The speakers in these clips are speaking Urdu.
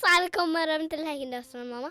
Assalamualaikum warahmatullahi wabarakatuh, Mama.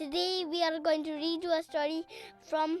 Today we are going to read you a story from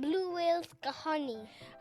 Blue Whale's Kahani.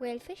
Whalefish.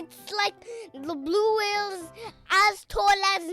It's like the blue whales as tall as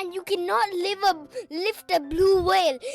And you cannot lift a blue whale.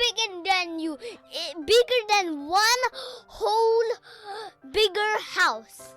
bigger than you, bigger than one whole bigger house.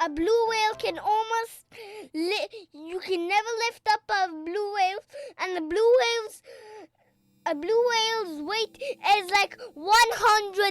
A blue whale can almost you can never lift up a blue whale, and a blue whale's weight is like 100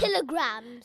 kilograms.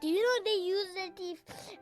Do you know they use their teeth?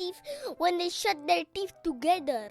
teeth when they shut their teeth together.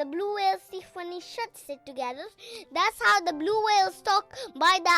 the blue whale's teeth when he shuts it together. That's how the blue whales talk, by the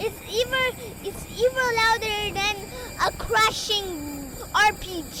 It's even louder than a crashing RPG.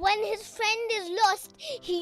When his friend is lost, he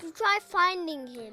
to try finding him.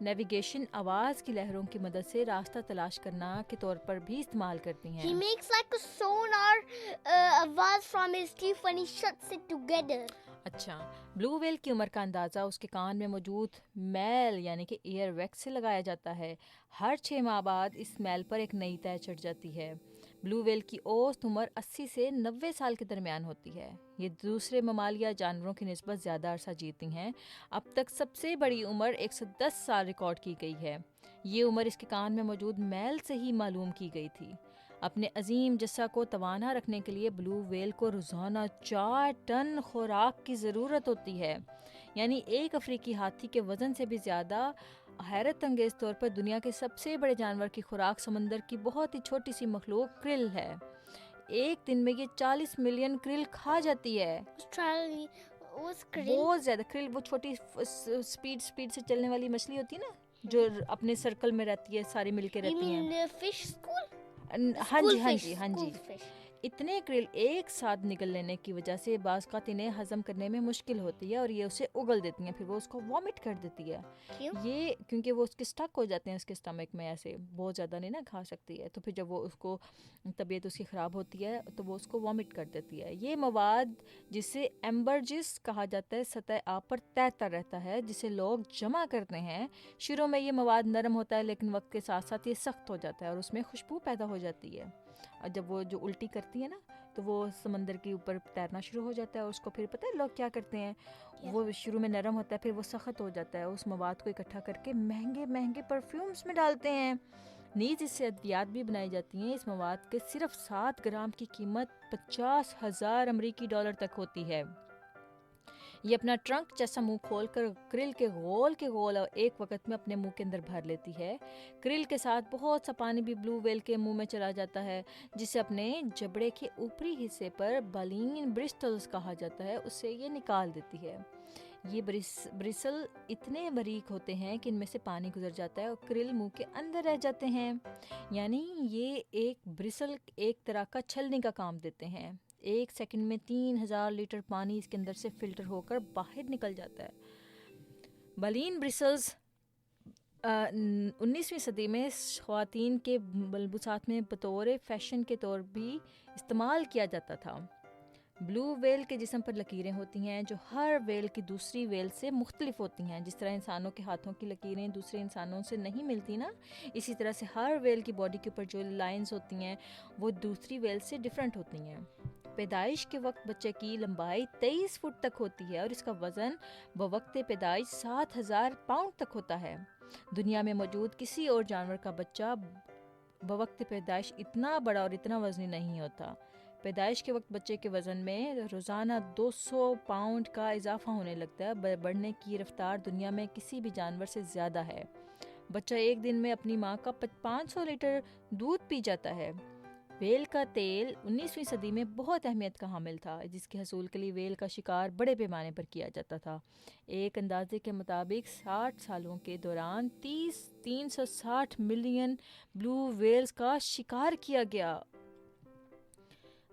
Navigation آواز کی لہروں کی مدد سے راستہ تلاش کرنا کے طور پر بھی استعمال کرتی He ہیں. makes like a sonar avaz from his teeth when he shuts it together. اچھا، بلو ویل کی عمر کا اندازہ اس کے کان میں موجود میل یعنی کہ ایئر ویکس سے لگایا جاتا ہے. ہر 6 ماہ بعد اس میل پر ایک نئی تہ چڑھ جاتی ہے. بلو ویل کی اوسط عمر 80 سے 90 سال کے درمیان ہوتی ہے. یہ دوسرے ممالیہ جانوروں کی نسبت زیادہ عرصہ جیتی ہیں. اب تک سب سے بڑی عمر 110 سال ریکارڈ کی گئی ہے. یہ عمر اس کے کان میں موجود میل سے ہی معلوم کی گئی تھی. اپنے عظیم جسہ کو توانا رکھنے کے لیے بلو ویل کو روزانہ 4 ٹن خوراک کی ضرورت ہوتی ہے، یعنی ایک افریقی ہاتھی کے وزن سے بھی زیادہ. حیرت انگیز طور پر دنیا کے سب سے بڑے جانور کی خوراک سمندر کی بہت ہی چھوٹی سی مخلوق کرل ہے. ایک دن میں یہ 40 ملین کرل کھا جاتی ہے. بہت زیادہ کرل، وہ چھوٹی سپیڈ سے چلنے والی مچھلی ہوتی ہے نا، جو اپنے سرکل میں رہتی ہے، ساری مل کے رہتی ہیں. ہاں جی اتنے کرل ایک ساتھ نگل لینے کی وجہ سے بعض اوقات انہیں ہضم کرنے میں مشکل ہوتی ہے اور یہ اسے اگل دیتی ہیں، پھر وہ اس کو وامٹ کر دیتی ہے. یہ کیونکہ وہ اس کے سٹک ہو جاتے ہیں اس کے اسٹمک میں، ایسے بہت زیادہ نہیں نا کھا سکتی ہے، تو پھر جب وہ اس کو طبیعت اس کی خراب ہوتی ہے تو وہ اس کو وامٹ کر دیتی ہے. یہ مواد جسے ایمبرجس کہا جاتا ہے سطح آب پر تیرتا رہتا ہے، جسے لوگ جمع کرتے ہیں. شروع میں یہ مواد نرم ہوتا ہے لیکن وقت کے ساتھ ساتھ یہ سخت ہو جاتا ہے اور اس میں خوشبو پیدا ہو جاتی ہے. اور جب وہ جو الٹی کرتی ہے نا تو وہ سمندر کے اوپر تیرنا شروع ہو جاتا ہے. اور اس کو پھر پتہ ہے لوگ کیا کرتے ہیں، وہ شروع میں نرم ہوتا ہے پھر وہ سخت ہو جاتا ہے، اس مواد کو اکٹھا کر کے مہنگے پرفیومز میں ڈالتے ہیں. نیز اس سے ادویات بھی بنائی جاتی ہیں. اس مواد کے صرف 7 گرام کی قیمت 50,000 امریکی ڈالر تک ہوتی ہے. یہ اپنا ٹرنک جیسا منہ کھول کر کرل کے گول ایک وقت میں اپنے منہ کے اندر بھر لیتی ہے. کرل کے ساتھ بہت سا پانی بھی بلو ویل کے منہ میں چلا جاتا ہے، جسے اپنے جبڑے کے اوپری حصے پر بالین برسٹلز کہا جاتا ہے، اس سے یہ نکال دیتی ہے. یہ برسل اتنے باریک ہوتے ہیں کہ ان میں سے پانی گزر جاتا ہے اور کرل منہ کے اندر رہ جاتے ہیں. یعنی یہ ایک برسل ایک طرح کا چھلنے کا کام دیتے ہیں. 1 سیکنڈ میں 3000 لیٹر پانی اس کے اندر سے فلٹر ہو کر باہر نکل جاتا ہے. بالین برسلز 19ویں صدی میں خواتین کے ملبوسات میں بطور فیشن کے طور بھی استعمال کیا جاتا تھا. بلو ویل کے جسم پر لکیریں ہوتی ہیں جو ہر ویل کی دوسری ویل سے مختلف ہوتی ہیں. جس طرح انسانوں کے ہاتھوں کی لکیریں دوسرے انسانوں سے نہیں ملتی نا، اسی طرح سے ہر ویل کی باڈی کے اوپر جو لائنز ہوتی ہیں وہ دوسری ویل سے ڈیفرنٹ ہوتی ہیں. پیدائش کے وقت بچے کی لمبائی 23 فٹ تک ہوتی ہے اور اس کا وزن بوقت پیدائش 7,000 پاؤنڈ تک ہوتا ہے. دنیا میں موجود کسی اور جانور کا بچہ بوقت پیدائش اتنا بڑا اور اتنا وزنی نہیں ہوتا. پیدائش کے وقت بچے کے وزن میں روزانہ 200 پاؤنڈ کا اضافہ ہونے لگتا ہے. بڑھنے کی رفتار دنیا میں کسی بھی جانور سے زیادہ ہے. بچہ ایک دن میں اپنی ماں کا 500 لیٹر دودھ پی جاتا ہے. ویل کا تیل 19ویں صدی میں بہت اہمیت کا حامل تھا، جس کے حصول کے لیے ویل کا شکار بڑے پیمانے پر کیا جاتا تھا. ایک اندازے کے مطابق 60 سالوں کے دوران 360 ملین بلو ویلز کا شکار کیا گیا.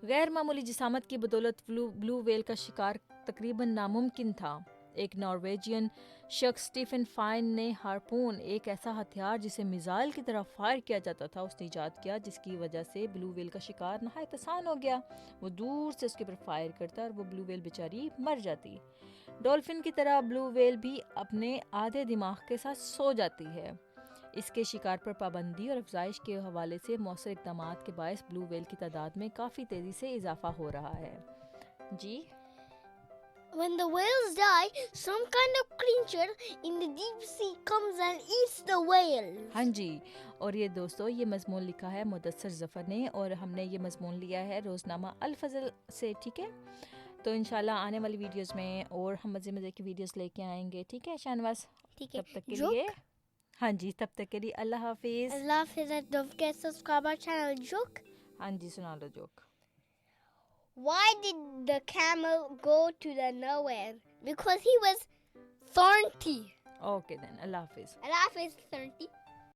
غیر معمولی جسامت کی بدولت بلو ویل کا شکار تقریباً ناممکن تھا. ایک نارویجین شخص اسٹیفن فائن نے ہارپون، ایک ایسا ہتھیار جسے میزائل کی طرح فائر کیا جاتا تھا، اس نے ایجاد کیا، جس کی وجہ سے بلو ویل کا شکار نہایت آسان ہو گیا. وہ دور سے اس کے اوپر فائر کرتا اور وہ بلو ویل بیچاری مر جاتی. ڈولفن کی طرح بلو ویل بھی اپنے آدھے دماغ کے ساتھ سو جاتی ہے. اس کے شکار پر پابندی اور افزائش کے حوالے سے مؤثر اقدامات کے باعث بلو ویل کی تعداد میں کافی تیزی سے اضافہ ہو رہا ہے. جی When the whales die, some kind of creature in the deep sea comes and eats the whales. ہاں جی، اور یہ دوستو یہ مضمون لکھا ہے مدثر ظفر نے اور ہم نے یہ مضمون لیا ہے روزنامہ الفضل سے. ٹھیک ہے، تو انشاءاللہ آنے والی ویڈیوز میں اور ہم مزے کی ویڈیوز لے کے آئیں گے. ٹھیک ہے شاہنواز، ٹھیک ہے، تب تک کے لیے ہاں جی، تب تک کے لیے اللہ حافظ. اللہ حافظ. Don't forget to subscribe our channel. Joke. ہاں جی، سنا لو joke. Why did the camel go to the nowhere? Because he was thirsty. Okay then, اللہ حافظ. Allah Hafiz, thirsty.